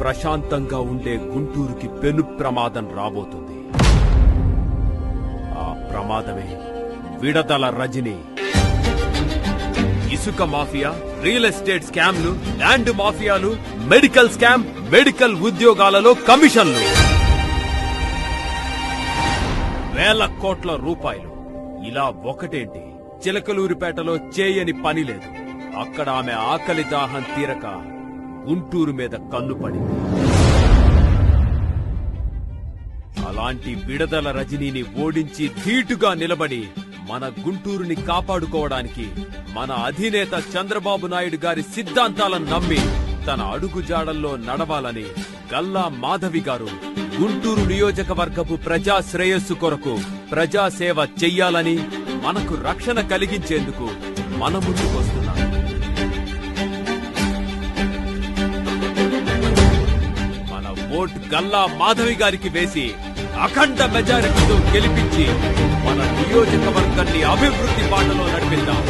ప్రశాంతంగా ఉండే గుంటూరుకి పెను ప్రమాదం రాబోతుంది. ఆ ప్రమాదమే విడదల రజని. ఇసుక మాఫియా, రియల్ ఎస్టేట్ స్కామ్లు, ల్యాండ్ మాఫియాలు, మెడికల్ స్కామ్, మెడికల్ ఉద్యోగాలలో కమిషన్లు, వేల కోట్ల రూపాయలు. ఇలా ఒకటేంటి, చిలకలూరిపేటలో చేయని పని లేదు. అక్కడ ఆమె ఆకలి దాహం తీరక గుంటూరు మీద కన్ను పడింది. అలాంటి విడదల రజనీని ఓడించి ధీటుగా నిలబడి మన గుంటూరుని కాపాడుకోవడానికి మన అధినేత చంద్రబాబు నాయుడు గారి సిద్ధాంతాలను నమ్మి తన అడుగుజాడల్లో నడవాలని గల్లా మాధవి గారు గుంటూరు నియోజకవర్గపు ప్రజా శ్రేయస్సు కొరకు ప్రజాసేవ చెయ్యాలని, మనకు రక్షణ కలిగించేందుకు మన ముందుకొస్తున్నారు. మన ఓట్ గల్లా మాధవి గారికి వేసి అఖండ మెజారిటీతో గెలిపించి మన నియోజకవర్గాన్ని అభివృద్ధి బాటలో నడిపిద్దాం.